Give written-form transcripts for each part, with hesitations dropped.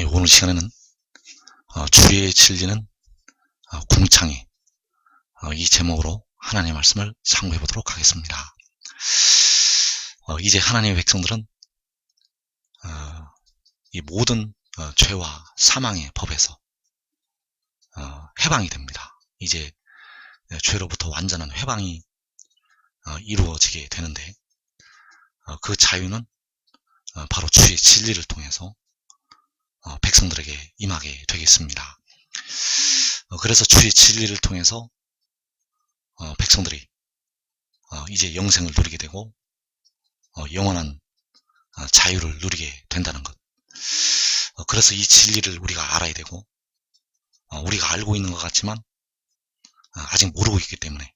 오늘 시간에는 주의 진리는 궁창에 이 제목으로 하나님의 말씀을 상고해 보도록 하겠습니다. 이제 하나님의 백성들은 이 모든 죄와 사망의 법에서 해방이 됩니다. 이제 죄로부터 완전한 해방이 이루어지게 되는데 그 자유는 바로 주의 진리를 통해서 백성들에게 임하게 되겠습니다. 그래서 주의 진리를 통해서 백성들이 이제 영생을 누리게 되고 영원한 자유를 누리게 된다는 것. 그래서 이 진리를 우리가 알아야 되고 우리가 알고 있는 것 같지만 아직 모르고 있기 때문에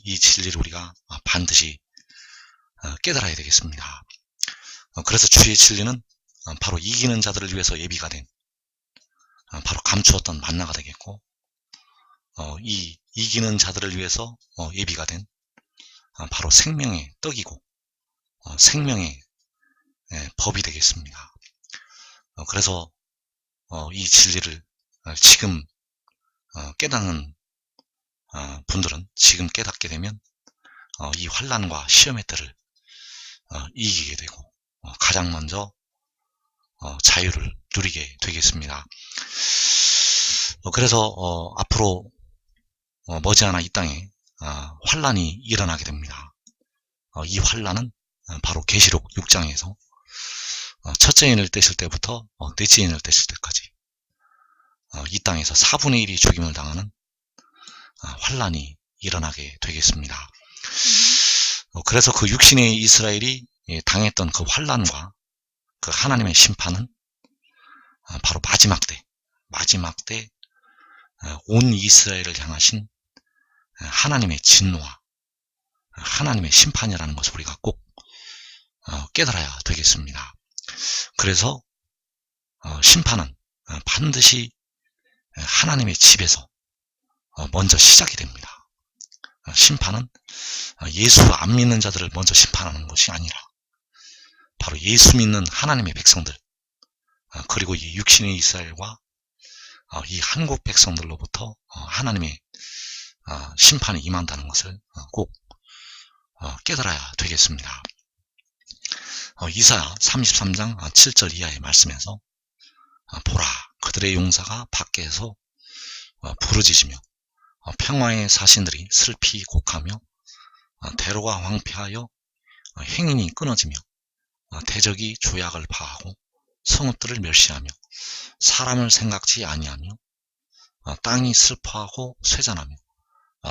이 진리를 우리가 반드시 깨달아야 되겠습니다. 그래서 주의 진리는 바로 이기는 자들을 위해서 예비가 된 바로 감추었던 만나가 되겠고, 이 이기는 자들을 위해서 예비가 된 바로 생명의 떡이고 생명의 법이 되겠습니다. 그래서 이 진리를 지금 깨닫는 분들은 지금 깨닫게 되면 이 환난과 시험의 때를 이기게 되고 가장 먼저 자유를 누리게 되겠습니다. 그래서 앞으로 머지않아 이 땅에 환난이 일어나게 됩니다. 이 환난은 바로 계시록 6장에서 첫째 인을 떼실 때부터 넷째 인을 떼실 때까지 이 땅에서 4분의 1이 죽임을 당하는 환난이 일어나게 되겠습니다. 그래서 그 육신의 이스라엘이 당했던 그 환난과 그 하나님의 심판은 바로 마지막 때 온 이스라엘을 향하신 하나님의 진노와 하나님의 심판이라는 것을 우리가 꼭 깨달아야 되겠습니다. 그래서 심판은 반드시 하나님의 집에서 먼저 시작이 됩니다. 심판은 예수 안 믿는 자들을 먼저 심판하는 것이 아니라 바로 예수 믿는 하나님의 백성들, 그리고 이 육신의 이스라엘과 이 한국 백성들로부터 하나님의 심판이 임한다는 것을 꼭 깨달아야 되겠습니다. 이사야 33장 7절 이하의 말씀에서 보라, 그들의 용사가 밖에서 부르짖으며 평화의 사신들이 슬피 곡하며 대로가 황폐하여 행인이 끊어지며 대적이 조약을 파하고 성읍들을 멸시하며 사람을 생각지 아니하며 땅이 슬퍼하고 쇠잔하며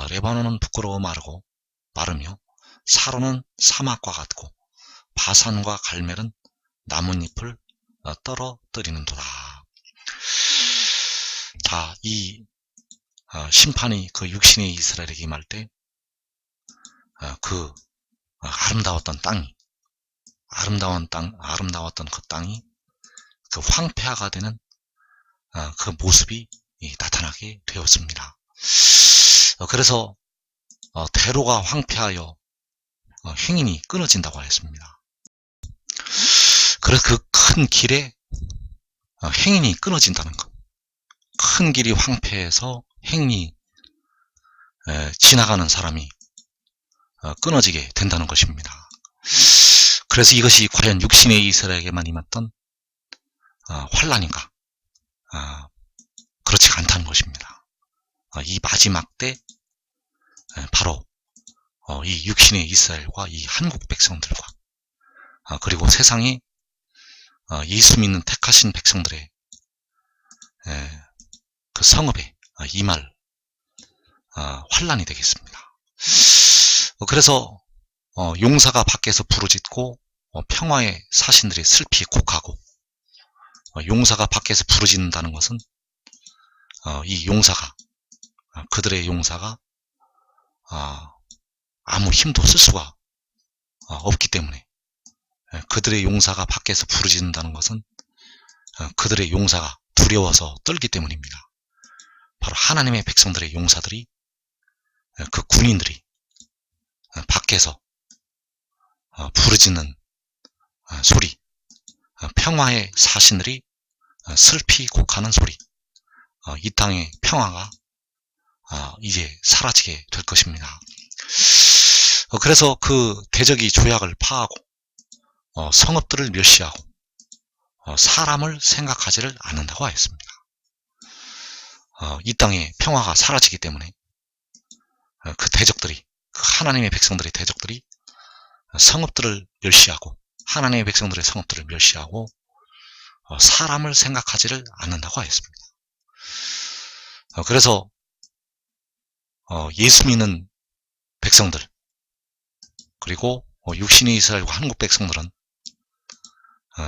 레바논은 부끄러워 마르며 사로는 사막과 같고 바산과 갈멜은 나뭇잎을 떨어뜨리는도다. 다 이 심판이 그 육신의 이스라엘에게 임할 때 그 아름다웠던 그 땅이 그 황폐화가 되는 그 모습이 나타나게 되었습니다. 그래서 대로가 황폐하여 행인이 끊어진다고 하였습니다. 그래서 그 큰 길에 행인이 끊어진다는 것, 큰 길이 황폐해서 행인이 지나가는 사람이 끊어지게 된다는 것입니다. 그래서 이것이 과연 육신의 이스라엘에게만 임했던 환난인가? 그렇지가 않다는 것입니다. 이 마지막 때 바로 이 육신의 이스라엘과 이 한국 백성들과 그리고 세상에 예수 믿는 택하신 백성들의 그 성읍에 임할 환난이 되겠습니다. 그래서 용사가 밖에서 부르짖고 평화의 사신들이 슬피 곡하고, 용사가 밖에서 부르짖는다는 것은 이 용사가, 그들의 용사가 아무 힘도 쓸 수가 없기 때문에, 그들의 용사가 밖에서 부르짖는다는 것은 그들의 용사가 두려워서 떨기 때문입니다. 바로 하나님의 백성들의 용사들이, 그 군인들이 밖에서 부르짖는 소리, 평화의 사신들이 슬피 곡하는 소리, 이 땅의 평화가 이제 사라지게 될 것입니다. 그래서 그 대적이 조약을 파하고 성읍들을 멸시하고 사람을 생각하지를 않는다고 하였습니다. 이 땅의 평화가 사라지기 때문에 그 대적들이, 그 하나님의 백성들의 대적들이 성읍들을 멸시하고, 하나님의 백성들의 성읍들을 멸시하고 사람을 생각하지를 않는다고 하였습니다. 그래서 예수 믿는 백성들, 그리고 육신의 이스라엘과 한국 백성들은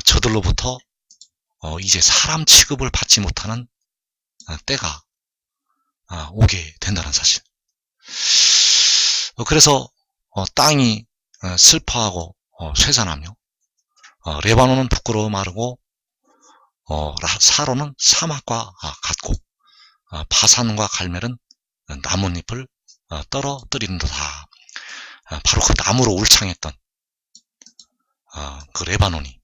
저들로부터 이제 사람 취급을 받지 못하는 때가 오게 된다는 사실. 그래서 땅이 슬퍼하고 쇠잔하며 레바논은 부끄러워 마르고 사로는 사막과 같고 바산과 갈멜은 나뭇잎을 떨어뜨리는도다. 바로 그 나무로 울창했던 그 레바논이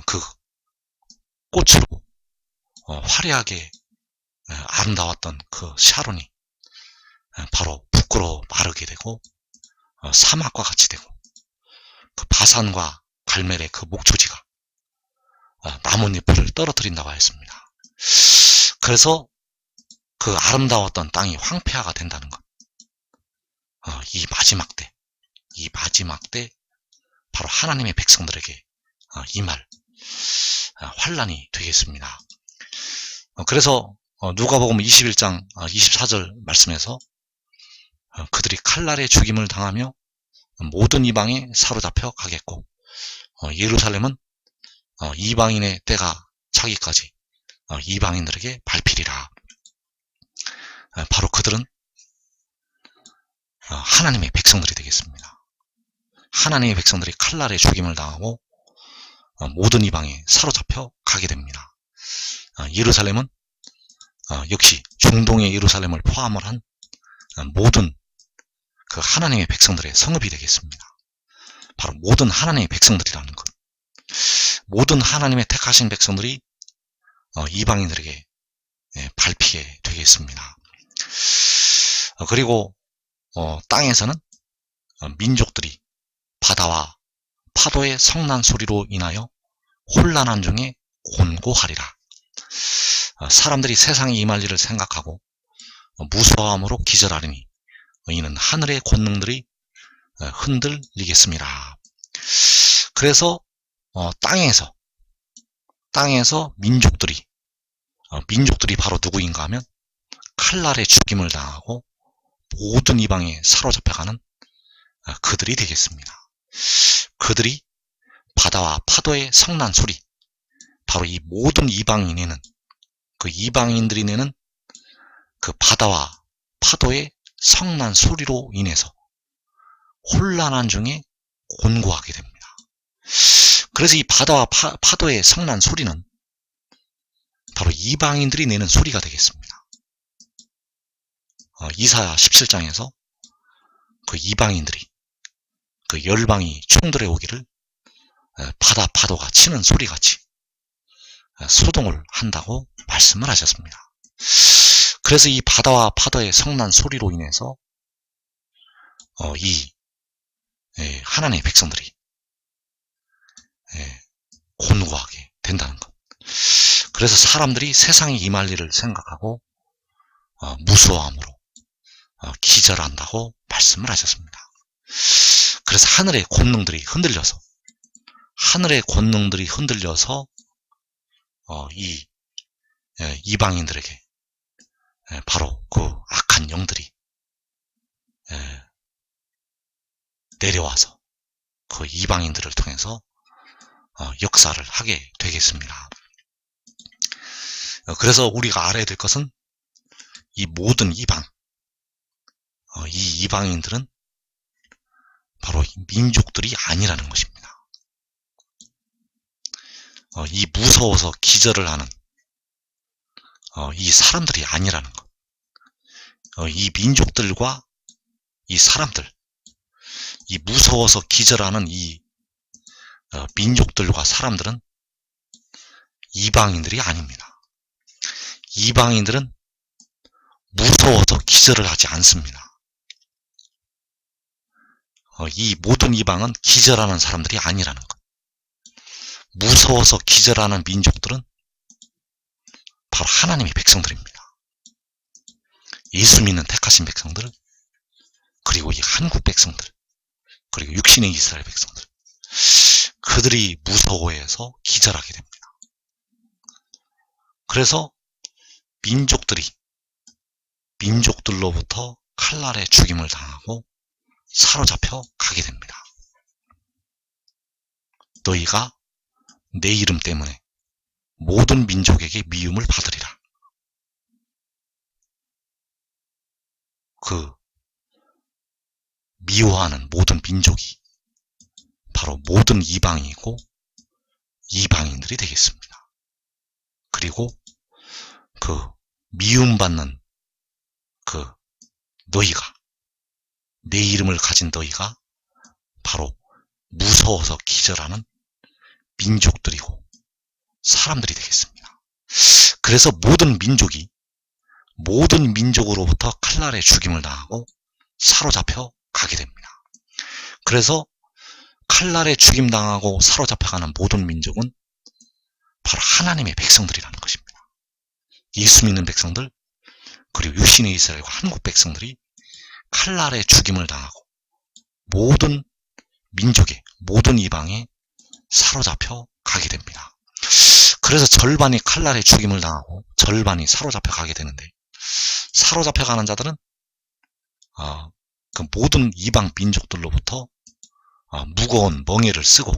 그 꽃으로 화려하게 아름다웠던 그 샤론이 바로 부끄러워 마르게 되고 사막과 같이 되고, 그 바산과 갈멜의 그 목초지가 나뭇잎을 떨어뜨린다고 하였습니다. 그래서 그 아름다웠던 땅이 황폐화가 된다는 것. 이 마지막 때 바로 하나님의 백성들에게 임할 환란이 되겠습니다. 그래서 누가복음 21장 24절 말씀에서 그들이 칼날에 죽임을 당하며 모든 이방에 사로잡혀 가겠고 예루살렘은 이방인의 때가 차기까지 이방인들에게 밟히리라. 바로 그들은 하나님의 백성들이 되겠습니다. 하나님의 백성들이 칼날에 죽임을 당하고 모든 이방에 사로잡혀 가게 됩니다. 예루살렘은 역시 중동의 예루살렘을 포함을 한 모든 그 하나님의 백성들의 성읍이 되겠습니다. 바로 모든 하나님의 백성들이라는 것. 모든 하나님의 택하신 백성들이 이방인들에게 밟히게 되겠습니다. 그리고 땅에서는 민족들이 바다와 파도의 성난 소리로 인하여 혼란한 중에 곤고하리라. 사람들이 세상에 임할 일을 생각하고 무서워함으로 기절하리니 이는 하늘의 권능들이 흔들리겠습니다. 그래서 땅에서 민족들이 바로 누구인가 하면 칼날에 죽임을 당하고 모든 이방에 사로잡혀가는 그들이 되겠습니다. 그들이 바다와 파도의 성난 소리, 바로 이 모든 이방인에는, 그 이방인들이 내는 그 바다와 파도의 성난 소리로 인해서 혼란한 중에 곤고하게 됩니다. 그래서 이 바다와 파도의 성난 소리는 바로 이방인들이 내는 소리가 되겠습니다. 이사야 17장에서 그 이방인들이 그 열방이 충돌해 오기를 바다 파도가 치는 소리같이 소동을 한다고 말씀을 하셨습니다. 그래서 이 바다와 파도의 성난 소리로 인해서 이 하나님의 백성들이 곤고하게 된다는 것. 그래서 사람들이 세상에 임할 일을 생각하고 무서워함으로 기절한다고 말씀을 하셨습니다. 그래서 하늘의 권능들이 흔들려서 이 이방인들에게 바로 그 악한 영들이 내려와서 그 이방인들을 통해서 역사를 하게 되겠습니다. 그래서 우리가 알아야 될 것은 이 모든 이방, 이 이방인들은 바로 민족들이 아니라는 것입니다. 이 무서워서 기절을 하는 이 사람들이 아니라는 것. 이 민족들과 이 사람들, 이 무서워서 기절하는 이 민족들과 사람들은 이방인들이 아닙니다. 이방인들은 무서워서 기절을 하지 않습니다. 이 모든 이방은 기절하는 사람들이 아니라는 것. 무서워서 기절하는 민족들은 바로 하나님의 백성들입니다. 예수 믿는 택하신 백성들, 그리고 이 한국 백성들, 그리고 육신의 이스라엘 백성들, 그들이 무서워해서 기절하게 됩니다. 그래서 민족들로부터 칼날에 죽임을 당하고 사로잡혀 가게 됩니다. 너희가 내 이름 때문에 모든 민족에게 미움을 받으리라. 그 미워하는 모든 민족이 바로 모든 이방이고 이방인들이 되겠습니다. 그리고 그 미움받는 그 너희가, 내 이름을 가진 너희가 바로 무서워서 기절하는 민족들이고 사람들이 되겠습니다. 그래서 모든 민족으로부터 칼날에 죽임을 당하고 사로잡혀 가게 됩니다. 그래서 칼날에 죽임당하고 사로잡혀가는 모든 민족은 바로 하나님의 백성들이라는 것입니다. 예수 믿는 백성들, 그리고 육신의 이스라엘과 한국 백성들이 칼날에 죽임을 당하고 모든 민족에, 모든 이방에 사로잡혀 가게 됩니다. 그래서 절반이 칼날에 죽임을 당하고 절반이 사로잡혀 가게 되는데, 사로잡혀 가는 자들은 그 모든 이방 민족들로부터 무거운 멍에를 쓰고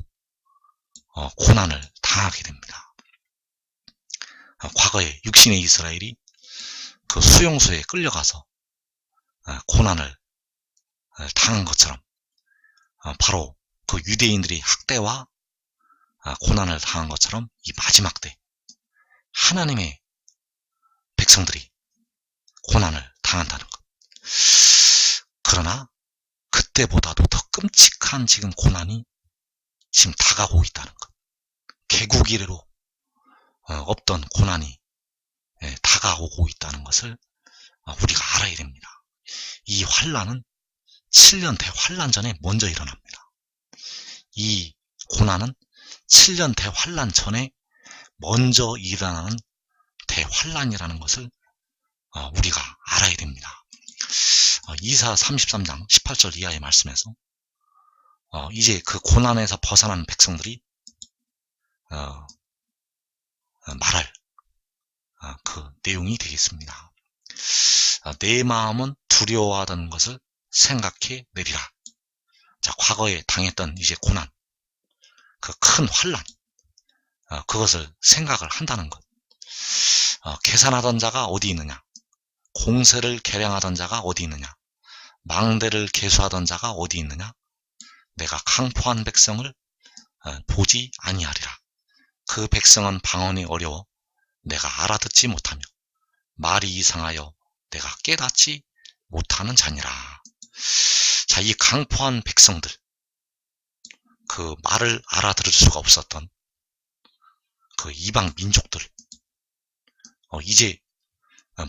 고난을 당하게 됩니다. 과거에 육신의 이스라엘이 그 수용소에 끌려가서 고난을 당한 것처럼 바로 그 유대인들이 학대와 고난을 당한 것처럼 이 마지막 때 하나님의 백성들이 고난을 당한다는 것. 그러나 그때보다도 더 끔찍한 지금 고난이 지금 다가오고 있다는 것. 개국 이래로 없던 고난이 다가오고 있다는 것을 우리가 알아야 됩니다. 이 환란은 7년 대환란 전에 먼저 일어납니다. 이 고난은 7년 대환란 전에 먼저 일어나는 대환란이라는 것을 우리가 알아야 됩니다. 이사 33장 18절 이하의 말씀에서 이제 그 고난에서 벗어난 백성들이 말할 그 내용이 되겠습니다. 내 마음은 두려워하던 것을 생각해 내리라. 자, 과거에 당했던 이제 고난, 그 큰 환란, 그것을 생각을 한다는 것. 계산하던 자가 어디 있느냐? 공세를 계량하던 자가 어디 있느냐? 망대를 계수하던 자가 어디 있느냐? 내가 강포한 백성을 보지 아니하리라. 그 백성은 방언이 어려워 내가 알아듣지 못하며 말이 이상하여 내가 깨닫지 못하는 자니라. 자, 이 강포한 백성들, 그 말을 알아들을 수가 없었던 그 이방 민족들, 이제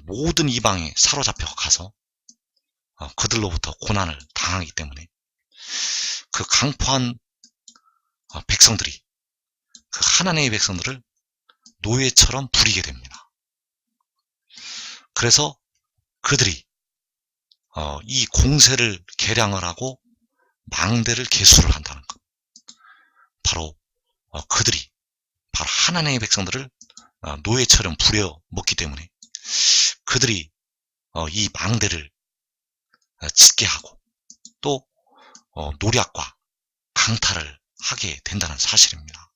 모든 이방에 사로잡혀 가서 그들로부터 고난을 당하기 때문에 그 강포한 백성들이 그 하나님의 백성들을 노예처럼 부리게 됩니다. 그래서 그들이 이 공세를 계량을 하고 망대를 계수를 한다는 것. 바로 그들이 바로 하나님의 백성들을 노예처럼 부려먹기 때문에 그들이 이 망대를 짓게 하고 또 노략과 강탈을 하게 된다는 사실입니다.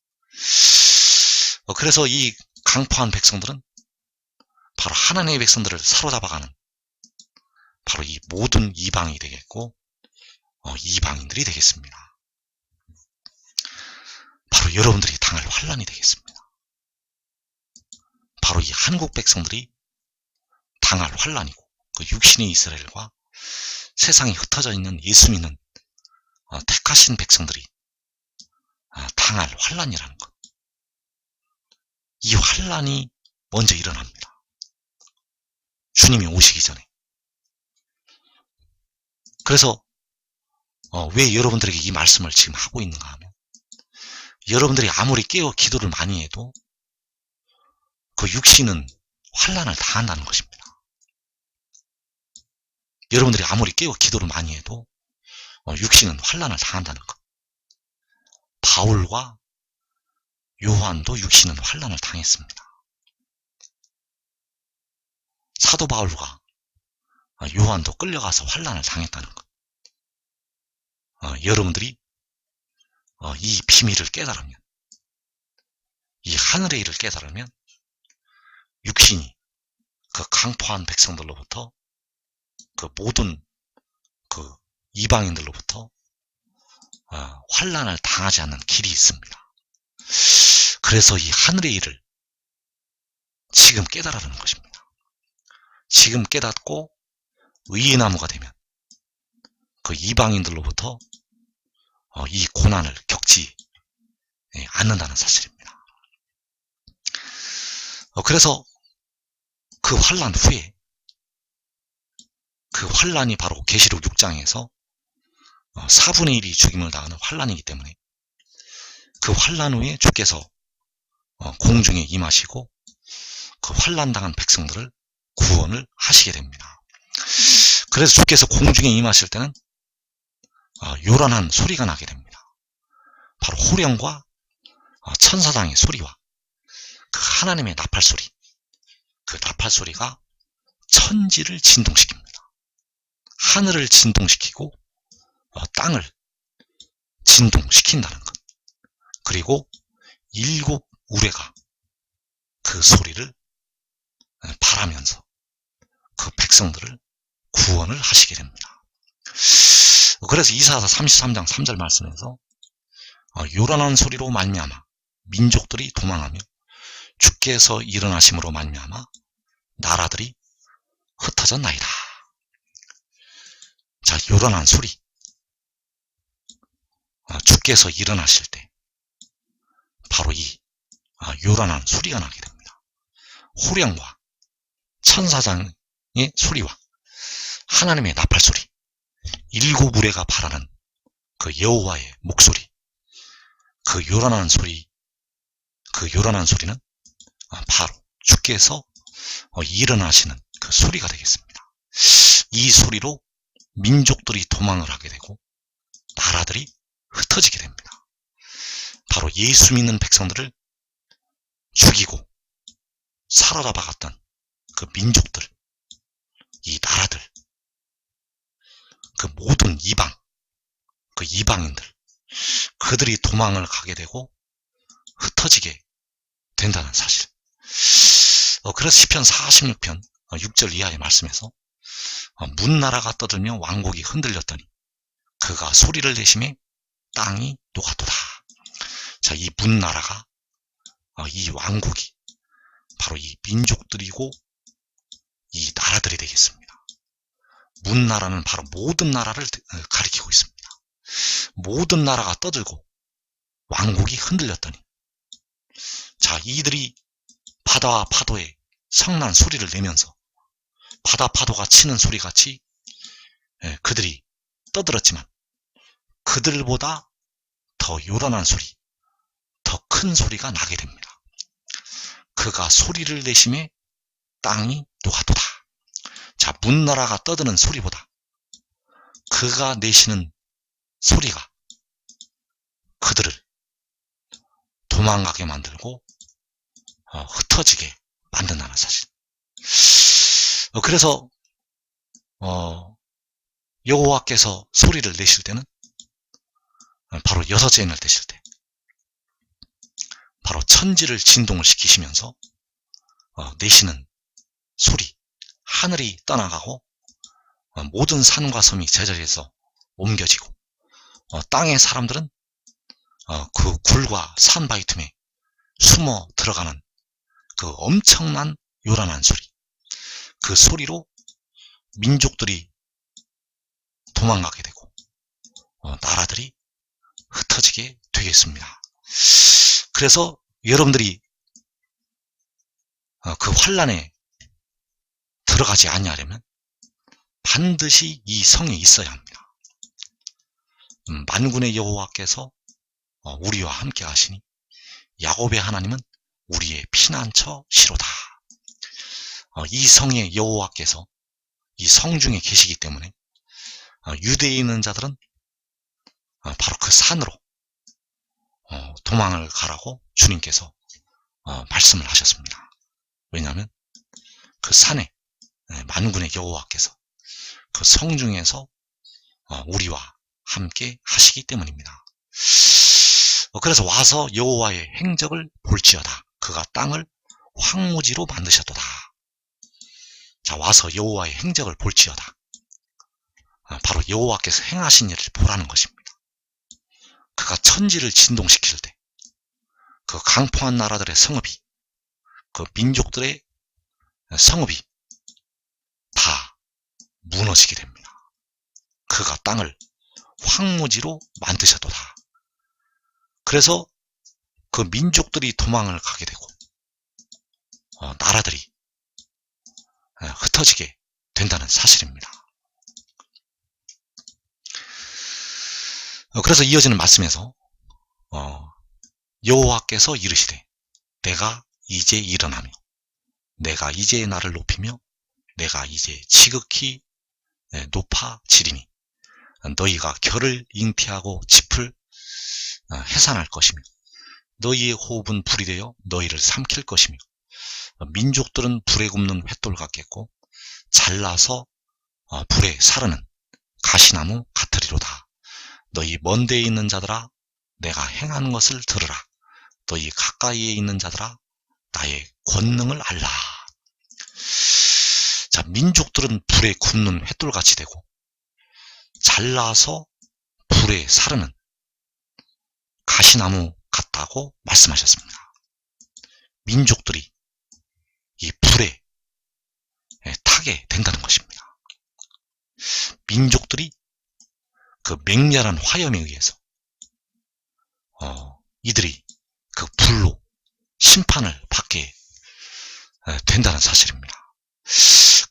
그래서 이 강포한 백성들은 바로 하나님의 백성들을 사로잡아가는 바로 이 모든 이방이 되겠고 이방인들이 되겠습니다. 바로 여러분들이 당할 환란이 되겠습니다. 바로 이 한국 백성들이 당할 환란이고 그 육신의 이스라엘과 세상에 흩어져 있는 예수 믿는 택하신 백성들이 당할 환란이라는 것. 이 환란이 먼저 일어납니다. 주님이 오시기 전에. 그래서 왜 여러분들에게 이 말씀을 지금 하고 있는가 하면, 여러분들이 아무리 깨어 기도를 많이 해도 그 육신은 환란을 당한다는 것입니다. 여러분들이 아무리 깨어 기도를 많이 해도 육신은 환란을 당한다는 것. 바울과 요한도 육신은 환란을 당했습니다. 사도 바울과 요한도 끌려가서 환란을 당했다는 것. 여러분들이 이 비밀을 깨달으면, 이 하늘의 일을 깨달으면 육신이 그 강포한 백성들로부터, 그 모든 그 이방인들로부터 환란을 당하지 않는 길이 있습니다. 그래서 이 하늘의 일을 지금 깨달으라는 것입니다. 지금 깨닫고 의의 나무가 되면 그 이방인들로부터 이 고난을 겪지 않는다는 사실입니다. 그래서 그 환란 후에, 그 환란이 바로 계시록 6장에서 4분의 1이 죽임을 당하는 환란이기 때문에, 그 환란 후에 주께서 공중에 임하시고 그 환란당한 백성들을 구원을 하시게 됩니다. 그래서 주께서 공중에 임하실 때는 요란한 소리가 나게 됩니다. 바로 호령과 천사장의 소리와 그 하나님의 나팔소리, 그 나팔소리가 천지를 진동시킵니다. 하늘을 진동시키고 땅을 진동시킨다는 것. 그리고 7 우레가 그 소리를 바라면서 그 백성들을 구원을 하시게 됩니다. 그래서 이사야 33장 3절 말씀에서 요란한 소리로 말미암아 민족들이 도망하며 주께서 일어나심으로 말미암아 나라들이 흩어졌나이다. 자, 요란한 소리. 주께서 일어나실 때 바로 이 요란한 소리가 나게 됩니다. 호령과 천사장의 소리와 하나님의 나팔소리, 7 무리가 바라는 그 여호와의 목소리, 그 요란한 소리, 그 요란한 소리는 바로 주께서 일어나시는 그 소리가 되겠습니다. 이 소리로 민족들이 도망을 하게 되고 나라들이 흩어지게 됩니다. 바로 예수 믿는 백성들을 죽이고 사로잡아 갔던 그 민족들, 이 나라들, 그 모든 이방, 그 이방인들, 그들이 도망을 가게 되고 흩어지게 된다는 사실. 그래서 시편 46편 6절 이하의 말씀에서 문나라가 떠들며 왕국이 흔들렸더니 그가 소리를 내심에 땅이 녹았도다. 자, 이 문나라가, 이 왕국이 바로 이 민족들이고 이 나라들이 되겠습니다. 문나라는 바로 모든 나라를 가리키고 있습니다. 모든 나라가 떠들고 왕국이 흔들렸더니, 자, 이들이 바다와 파도에 성난 소리를 내면서 바다 파도가 치는 소리같이 그들이 떠들었지만 그들보다 더 요란한 소리, 더 큰 소리가 나게 됩니다. 그가 소리를 내심에 땅이 녹았도다. 자, 문나라가 떠드는 소리보다 그가 내시는 소리가 그들을 도망가게 만들고 흩어지게 만든다는 사실. 그래서 여호와께서 소리를 내실 때는 바로 6재인을 되실 때 바로 천지를 진동을 시키시면서 내시는 소리, 하늘이 떠나가고 모든 산과 섬이 제자리에서 옮겨지고 땅의 사람들은 그 굴과 산바위 틈에 숨어 들어가는 그 엄청난 요란한 소리, 그 소리로 민족들이 도망가게 되고 나라들이 흩어지게 되겠습니다. 그래서 여러분들이 그 환란에 들어가지 아니하려면 반드시 이 성에 있어야 합니다. 만군의 여호와께서 우리와 함께 하시니 야곱의 하나님은 우리의 피난처시로다. 이 성의 여호와께서 이 성 중에 계시기 때문에 유대에 있는 자들은 바로 그 산으로 도망을 가라고 주님께서 말씀을 하셨습니다. 왜냐하면 그 산에 만군의 여호와께서 그 성 중에서 우리와 함께 하시기 때문입니다. 그래서 와서 여호와의 행적을 볼지어다. 그가 땅을 황무지로 만드셨도다. 자, 와서 여호와의 행적을 볼지어다. 바로 여호와께서 행하신 일을 보라는 것입니다. 그가 천지를 진동시킬 때 그 강포한 나라들의 성읍이, 그 민족들의 성읍이 다 무너지게 됩니다. 그가 땅을 황무지로 만드셨도다. 그래서 그 민족들이 도망을 가게 되고 나라들이 흩어지게 된다는 사실입니다. 그래서 이어지는 말씀에서 여호와께서 이르시되 내가 이제 일어나며 내가 이제 나를 높이며 내가 이제 지극히 높아지리니 너희가 결을 잉태하고 짚을 해산할 것이며 너희의 호흡은 불이 되어 너희를 삼킬 것이며 민족들은 불에 굽는 횃돌 같겠고 잘라서 불에 사르는 가시나무 같으리로다. 너희 먼 데에 있는 자들아 내가 행하는 것을 들으라. 너희 가까이에 있는 자들아 나의 권능을 알라. 자, 민족들은 불에 굽는 횃돌같이 되고 잘라서 불에 사르는 가시나무 같다고 말씀하셨습니다. 민족들이 이 불에 타게 된다는 것입니다. 민족들이 그 맹렬한 화염에 의해서 이들이 그 불로 심판을 받게 된다는 사실입니다.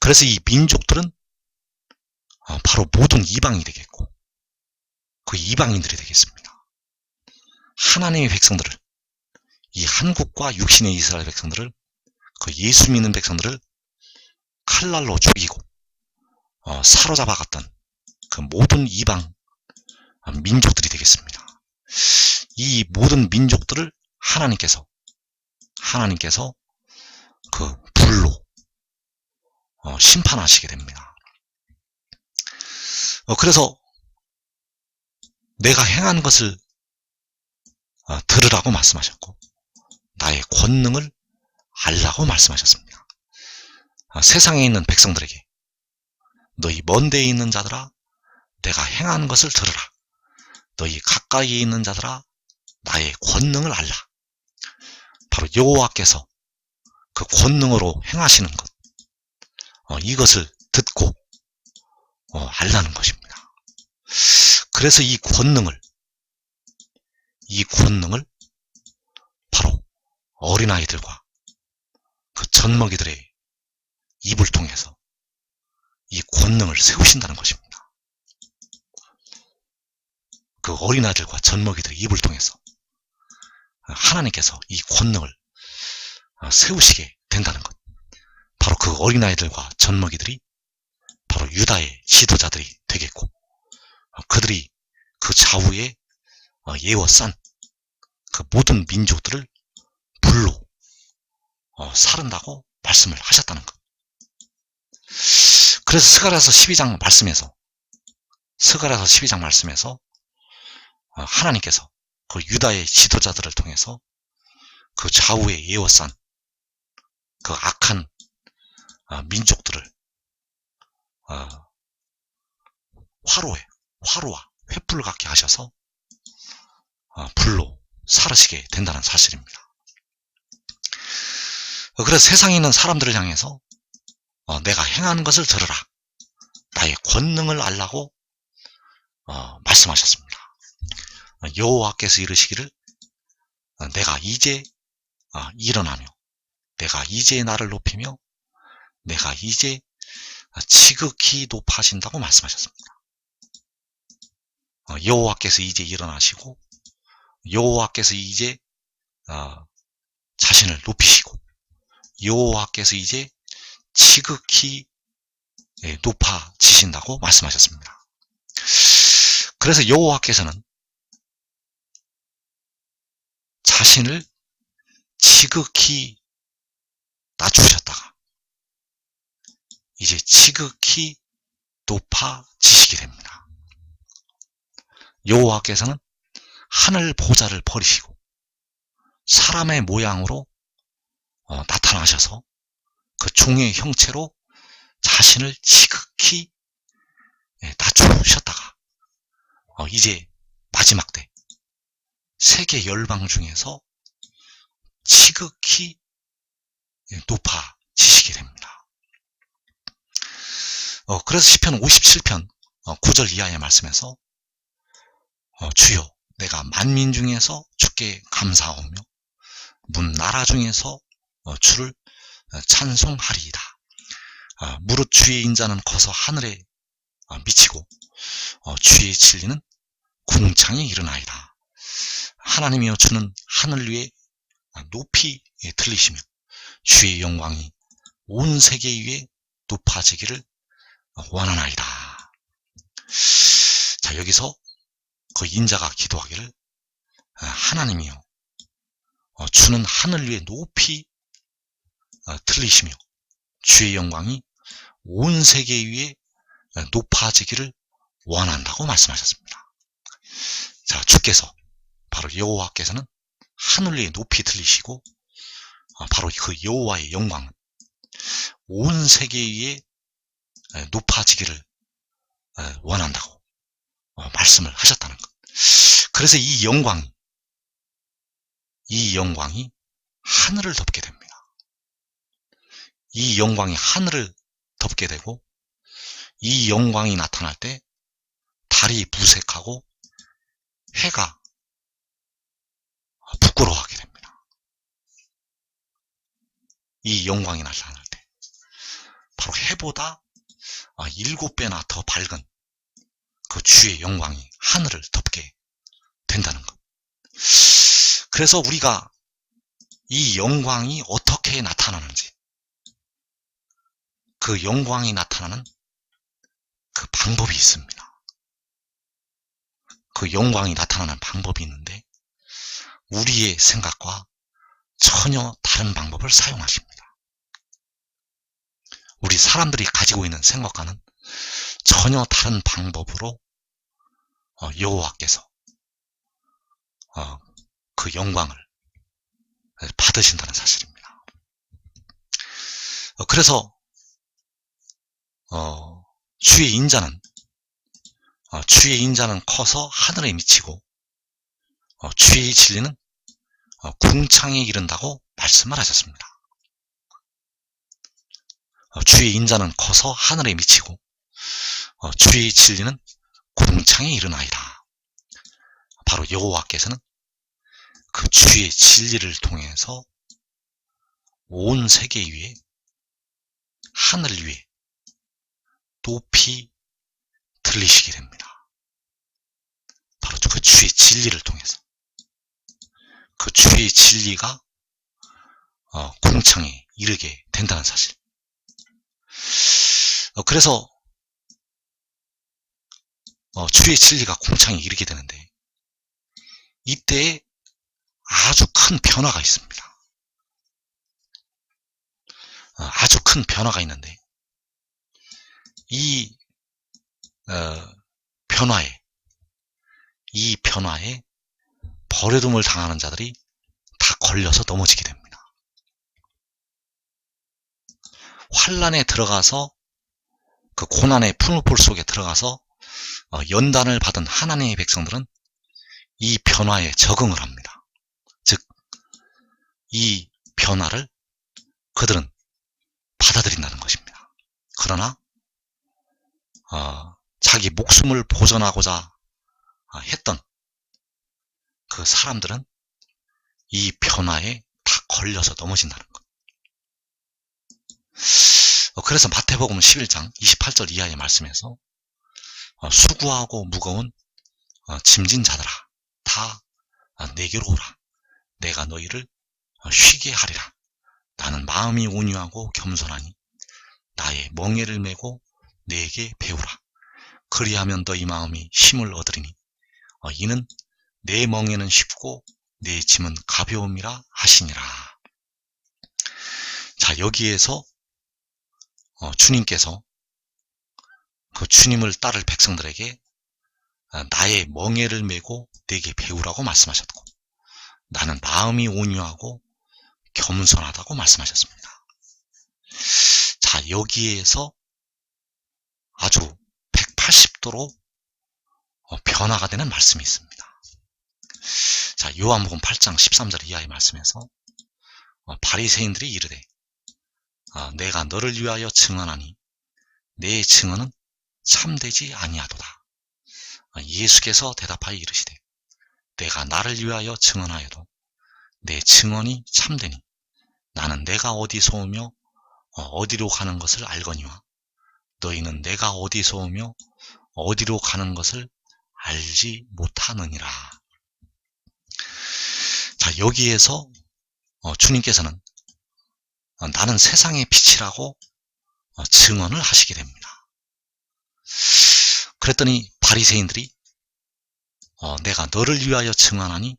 그래서 이 민족들은 바로 모든 이방이 되겠고 그 이방인들이 되겠습니다. 하나님의 백성들을, 이 한국과 육신의 이스라엘 백성들을, 그 예수 믿는 백성들을 칼날로 죽이고 사로잡아갔던 그 모든 이방 민족들이 되겠습니다. 이 모든 민족들을 하나님께서 그 불로 심판하시게 됩니다. 그래서 내가 행한 것을 들으라고 말씀하셨고 나의 권능을 알라고 말씀하셨습니다. 세상에 있는 백성들에게 너희 먼 데에 있는 자들아 내가 행하는 것을 들으라. 너희 가까이에 있는 자들아 나의 권능을 알라. 바로 여호와께서 그 권능으로 행하시는 것, 이것을 듣고 알라는 것입니다. 그래서 이 권능을 바로 어린아이들과 그 젖먹이들의 입을 통해서 이 권능을 세우신다는 것입니다. 그 어린아이들과 젖먹이들의 입을 통해서 하나님께서 이 권능을 세우시게 된다는 것. 바로 그 어린아이들과 젖먹이들이 바로 유다의 지도자들이 되겠고 그들이 그 좌우에 예워싼 그 모든 민족들을 불로 사른다고 말씀을 하셨다는 것. 그래서 스가랴서 12장 말씀에서 하나님께서 그 유다의 지도자들을 통해서 그 좌우에 예워싼 그 악한 민족들을 화로와 횃불 같게 하셔서 불로 사르시게 된다는 사실입니다. 그래서 세상에 있는 사람들을 향해서 내가 행하는 것을 들으라. 나의 권능을 알라고 말씀하셨습니다. 여호와께서 이르시기를 내가 이제 일어나며 내가 이제 나를 높이며 내가 이제 지극히 높아진다고 말씀하셨습니다. 여호와께서 이제 일어나시고 여호와께서 이제 자신을 높이시고 여호와께서 이제 지극히 높아지신다고 말씀하셨습니다. 그래서 여호와께서는 자신을 지극히 낮추셨다가 이제 지극히 높아지시게 됩니다. 여호와께서는 하늘 보좌를 버리시고 사람의 모양으로 나타나셔서 그 종의 형체로 자신을 지극히 낮추셨다가 이제 마지막 때 세계 열방 중에서 지극히 높아지시게 됩니다. 그래서 시편 57편 9절 이하의 말씀에서 주여 내가 만민 중에서 주께 감사하오며 문 나라 중에서 주를 찬송하리이다. 무릇 주의 인자는 커서 하늘에 미치고 주의 진리는 궁창에 이르나이다. 하나님이여 주는 하늘 위에 높이 들리시며 주의 영광이 온 세계 위에 높아지기를 원하나이다. 자, 여기서 그 인자가 기도하기를 하나님이여 주는 하늘 위에 높이 들리시며 주의 영광이 온 세계 위에 높아지기를 원한다고 말씀하셨습니다. 자, 주께서 바로 여호와께서는 하늘 위에 높이 들리시고 바로 그 여호와의 영광은 온 세계 위에 높아지기를 원한다고 말씀을 하셨다는 것. 그래서 이 영광이 하늘을 덮게 됩니다. 이 영광이 하늘을 덮게 되고 이 영광이 나타날 때 달이 부색하고 해가 부끄러워하게 됩니다. 이 영광이 나타날 때 바로 해보다 7배나 더 밝은 그 주의 영광이 하늘을 덮게 된다는 것. 그래서 우리가 이 영광이 어떻게 나타나는지, 그 영광이 나타나는 그 방법이 있습니다. 그 영광이 나타나는 방법이 있는데 우리의 생각과 전혀 다른 방법을 사용하십니다. 우리 사람들이 가지고 있는 생각과는 전혀 다른 방법으로 여호와께서 그 영광을 받으신다는 사실입니다. 그래서 주의 인자는 커서 하늘에 미치고 주의 진리는 궁창에 이른다고 말씀을 하셨습니다. 주의 인자는 커서 하늘에 미치고 주의 진리는 궁창에 이르나이다. 바로 여호와께서는 그 주의 진리를 통해서 온 세계 위에 하늘 위에 높이 들리시게 됩니다. 바로 그 주의 진리를 통해서 그 주의 진리가 궁창에 이르게 된다는 사실. 그래서 주의 진리가 궁창에 이르게 되는데 이때에 아주 큰 변화가 있습니다. 아주 큰 변화가 있는데 이 변화에 버려둠을 당하는 자들이 다 걸려서 넘어지게 됩니다. 환란에 들어가서 그 고난의 풀무불 속에 들어가서 연단을 받은 하나님의 백성들은 이 변화에 적응을 합니다. 즉, 이 변화를 그들은 받아들인다는 것입니다. 그러나 자기 목숨을 보존하고자 했던 그 사람들은 이 변화에 다 걸려서 넘어진다는 것. 그래서 마태복음 11장 28절 이하의 말씀에서 수고하고 무거운 짐진 자들아 다 내게로 오라. 내가 너희를 쉬게 하리라. 나는 마음이 온유하고 겸손하니 나의 멍에를 메고 내게 배우라. 그리하면 너희 마음이 힘을 얻으리니 이는 내 멍에는 쉽고 내 짐은 가벼움이라 하시니라. 자, 여기에서 주님께서 그 주님을 따를 백성들에게 나의 멍에를 메고 내게 배우라고 말씀하셨고, 나는 마음이 온유하고 겸손하다고 말씀하셨습니다. 자, 여기에서 아주 180도로 변화가 되는 말씀이 있습니다. 자, 요한복음 8장 13절 이하의 말씀에서 바리새인들이 이르되 내가 너를 위하여 증언하니 내 증언은 참되지 아니하도다. 예수께서 대답하여 이르시되 내가 나를 위하여 증언하여도 내 증언이 참되니 나는 내가 어디서 오며 어디로 가는 것을 알거니와 너희는 내가 어디서 오며 어디로 가는 것을 알지 못하느니라. 자, 여기에서 주님께서는 나는 세상의 빛이라고 증언을 하시게 됩니다. 그랬더니 바리새인들이 내가 너를 위하여 증언하니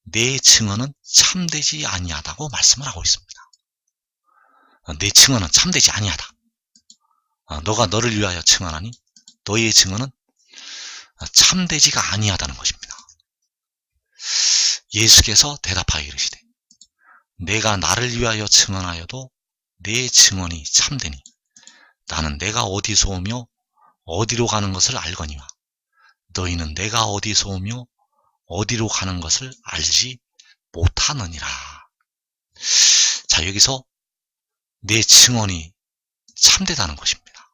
내 증언은 참되지 아니하다고 말씀을 하고 있습니다. 내 증언은 참되지 아니하다. 너가 너를 위하여 증언하니 너의 증언은 참되지가 아니하다는 것입니다. 예수께서 대답하여 이르시되 내가 나를 위하여 증언하여도 내 증언이 참되니 나는 내가 어디서 오며 어디로 가는 것을 알거니와 너희는 내가 어디서 오며 어디로 가는 것을 알지 못하느니라. 자, 여기서 내 증언이 참되다는 것입니다.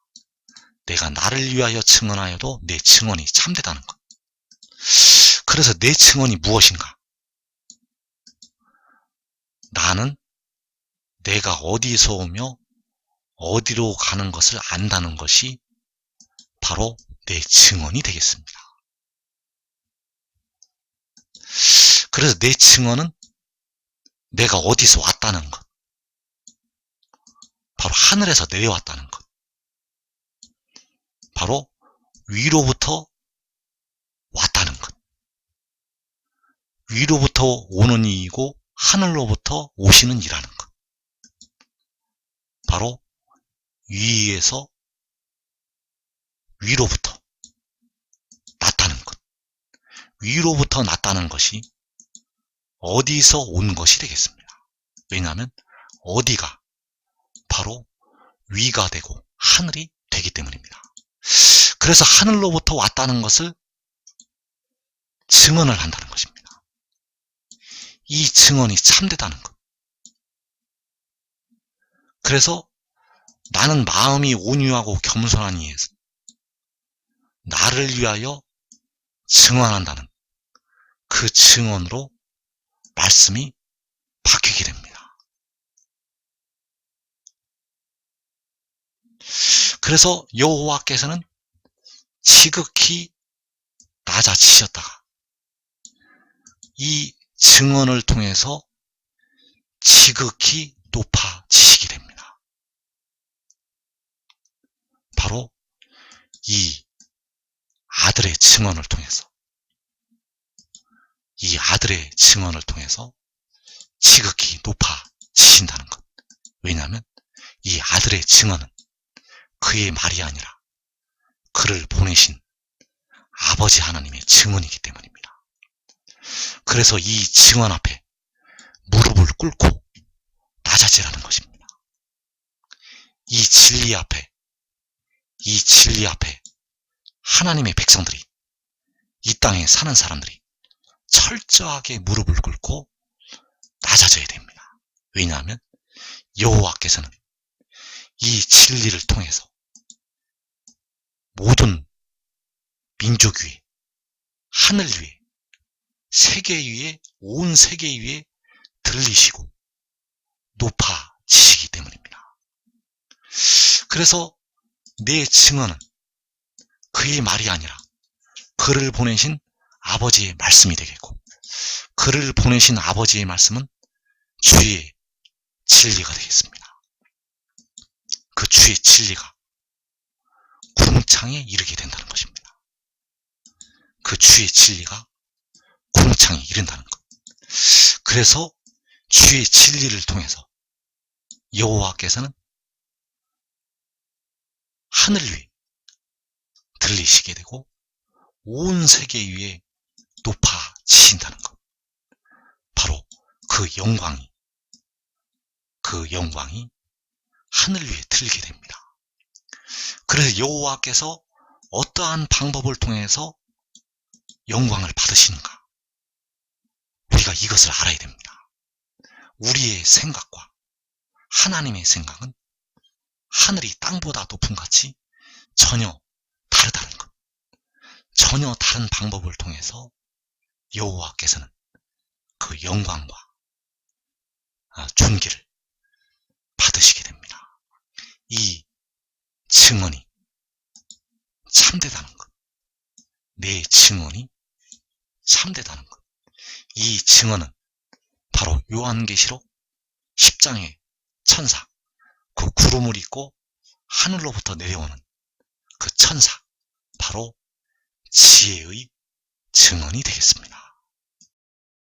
내가 나를 위하여 증언하여도 내 증언이 참되다는 것. 그래서 내 증언이 무엇인가? 나는 내가 어디서 오며 어디로 가는 것을 안다는 것이 바로 내 증언이 되겠습니다. 그래서 내 증언은 내가 어디서 왔다는 것, 바로 하늘에서 내려왔다는 것, 바로 위로부터 왔다는 것, 위로부터 오는 이이고 하늘로부터 오시는 이라는 것, 바로 위에서 위로부터 났다는 것, 위로부터 났다는 것이 어디서 온 것이 되겠습니다. 왜냐하면 어디가 바로 위가 되고 하늘이 되기 때문입니다. 그래서 하늘로부터 왔다는 것을 증언을 한다는 것입니다. 이 증언이 참되다는 것. 그래서 나는 마음이 온유하고 겸손하니 나를 위하여 증언한다는 그 증언으로 말씀이 바뀌게 됩니다. 그래서 여호와께서는 지극히 낮아지셨다가 이 증언을 통해서 지극히 높아지시게 됩니다. 바로 이 아들의 증언을 통해서, 이 아들의 증언을 통해서 지극히 높아지신다는 것. 왜냐하면 이 아들의 증언은 그의 말이 아니라 그를 보내신 아버지 하나님의 증언이기 때문입니다. 그래서 이 증언 앞에 무릎을 꿇고 낮아지라는 것입니다. 이 진리 앞에 하나님의 백성들이, 이 땅에 사는 사람들이 철저하게 무릎을 꿇고 낮아져야 됩니다. 왜냐하면 여호와께서는 이 진리를 통해서 모든 민족 위에, 하늘 위에, 세계 위에, 온 세계 위에 들리시고 높아지시기 때문입니다. 그래서 내 증언은 그의 말이 아니라 그를 보내신 아버지의 말씀이 되겠고, 그를 보내신 아버지의 말씀은 주의 진리가 되겠습니다. 그 주의 진리가 궁창에 이르게 된다는 것입니다. 그 주의 진리가 궁창에 이른다는 것. 그래서 주의 진리를 통해서 여호와께서는 하늘 위에 들리시게 되고 온 세계 위에 높아지신다는 것. 바로 그 영광이 하늘 위에 들리게 됩니다. 그래서 여호와께서 어떠한 방법을 통해서 영광을 받으시는가? 우리가 이것을 알아야 됩니다. 우리의 생각과 하나님의 생각은 하늘이 땅보다 높은 같이 전혀 다르다는 것. 전혀 다른 방법을 통해서 여호와께서는 그 영광과 존귀를 받으시게 됩니다. 이 증언이 참되다는 것. 내 증언이 참되다는 것. 이 증언은 바로 요한계시록 10장의 천사, 그 구름을 입고 하늘로부터 내려오는 그 천사, 바로 지혜의 증언이 되겠습니다.